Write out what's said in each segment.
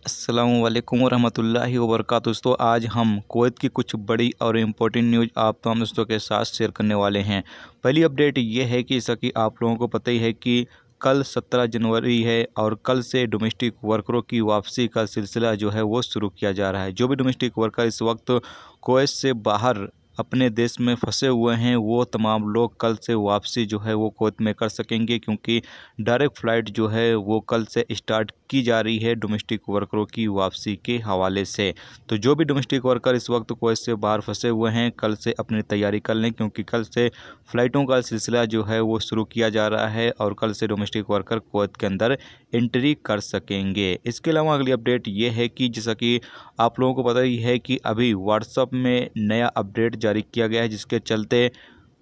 अस्सलामु अलैकुम वरहमतुल्लाहि वबरकातुहू। दोस्तों, आज हम कुवैत की कुछ बड़ी और इम्पोर्टेंट न्यूज़ आप तमाम दोस्तों के साथ शेयर करने वाले हैं। पहली अपडेट ये है कि जैसा कि आप लोगों को पता ही है कि कल 17 जनवरी है और कल से डोमेस्टिक वर्करों की वापसी का सिलसिला जो है वो शुरू किया जा रहा है। जो भी डोमेस्टिक वर्कर इस वक्त कुवैत से बाहर अपने देश में फंसे हुए हैं वो तमाम लोग कल से वापसी जो है वो कुवैत में कर सकेंगे, क्योंकि डायरेक्ट फ़्लाइट जो है वो कल से स्टार्ट की जा रही है डोमेस्टिक वर्करों की वापसी के हवाले से। तो जो भी डोमेस्टिक वर्कर इस वक्त कुवैत से बाहर फंसे हुए हैं कल से अपनी तैयारी कर लें, क्योंकि कल से फ़्लाइटों का सिलसिला जो है वो शुरू किया जा रहा है और कल से डोमेस्टिक वर्कर कुवैत के अंदर एंट्री कर सकेंगे। इसके अलावा अगली अपडेट ये है कि जैसा कि आप लोगों को पता ही है कि अभी व्हाट्सएप में नया अपडेट जारी किया गया है, जिसके चलते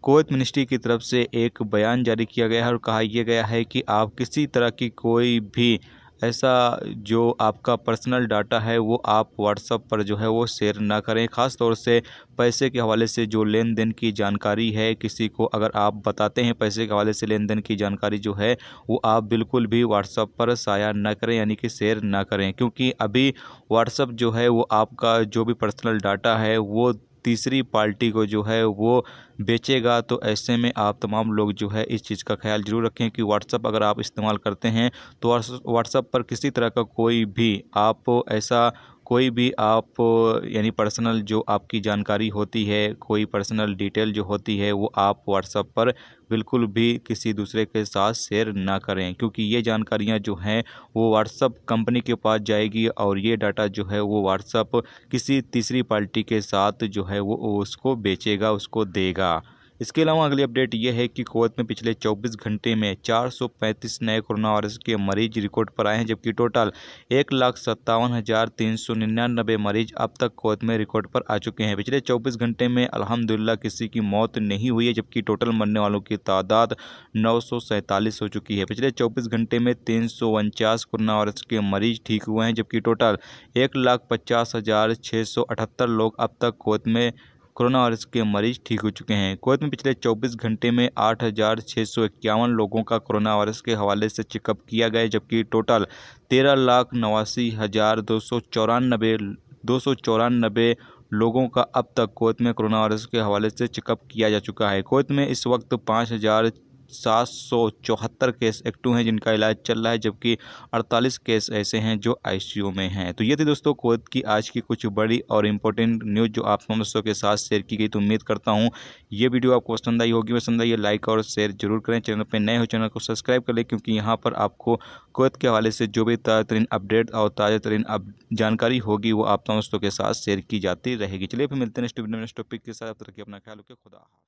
कुवैत मिनिस्ट्री की तरफ से एक बयान जारी किया गया है और कहा यह गया है कि आप किसी तरह की कोई भी ऐसा जो आपका पर्सनल डाटा है वो आप व्हाट्सएप पर जो है वो शेयर ना करें। ख़ास तौर से पैसे के हवाले से जो लेन देन की जानकारी है, किसी को अगर आप बताते हैं पैसे के हवाले से लेन देन की जानकारी जो है वो आप बिल्कुल भी व्हाट्सएप पर साया ना करें, यानी कि शेयर ना करें, क्योंकि अभी व्हाट्सएप जो है वो आपका जो भी पर्सनल डाटा है वो तीसरी पार्टी को जो है वो बेचेगा। तो ऐसे में आप तमाम लोग जो है इस चीज़ का ख्याल ज़रूर रखें कि व्हाट्सएप अगर आप इस्तेमाल करते हैं तो व्हाट्सएप पर किसी तरह का कोई भी आप ऐसा कोई भी आप यानी पर्सनल जो आपकी जानकारी होती है, कोई पर्सनल डिटेल जो होती है वो आप व्हाट्सएप पर बिल्कुल भी किसी दूसरे के साथ शेयर ना करें, क्योंकि ये जानकारियां जो हैं वो व्हाट्सएप कंपनी के पास जाएगी और ये डाटा जो है वो व्हाट्सएप किसी तीसरी पार्टी के साथ जो है वो उसको बेचेगा, उसको देगा। इसके अलावा अगली अपडेट ये है कि कुवैत में पिछले 24 घंटे में 435 नए कोरोना वायरस के मरीज रिकॉर्ड पर आए हैं, जबकि टोटल 1,57,399 मरीज अब तक कुवैत में रिकॉर्ड पर आ चुके हैं। पिछले 24 घंटे में अल्हम्दुलिल्लाह किसी की मौत नहीं हुई है, जबकि टोटल मरने वालों की तादाद 947 हो चुकी है। पिछले 24 घंटे में 349 कोरोना वायरस के मरीज ठीक हुए हैं, जबकि टोटल 1,50,678 लोग अब तक कुवैत में कोरोना वायरस के मरीज ठीक हो चुके हैं। कुवैत में पिछले 24 घंटे में 8,651 लोगों का कोरोना वायरस के हवाले से चेकअप किया गया, जबकि टोटल 13,89,294 लोगों का अब तक कुवैत में कोरोना वायरस के हवाले से चेकअप किया जा चुका है। कुवैत में इस वक्त 5,774 केस एक्टिव हैं जिनका इलाज चल रहा है, जबकि 48 केस ऐसे हैं जो आईसीयू में हैं। तो ये थी दोस्तों कुवैत की आज की कुछ बड़ी और इम्पोर्टेंट न्यूज़ जो आप दोस्तों के साथ शेयर की गई। तो उम्मीद करता हूँ ये वीडियो आपको पसंद आई होगी। पसंद आई लाइक और शेयर जरूर करें। चैनल पर नए हो चैनल को सब्सक्राइब कर लें, क्योंकि यहाँ पर आपको कुवैत के हवाले से जो भी ताज़ा तरीन अपडेट और ताज़ा तरीन जानकारी होगी वो आप दोस्तों के साथ शेयर की जाती रहेगी। चलिए फिर मिलते हैं नेक्स्ट वीडियो में नेक्स्ट टॉपिक के साथ। तब तक अपना ख्याल रखिए। खुदा हाफ़िज़।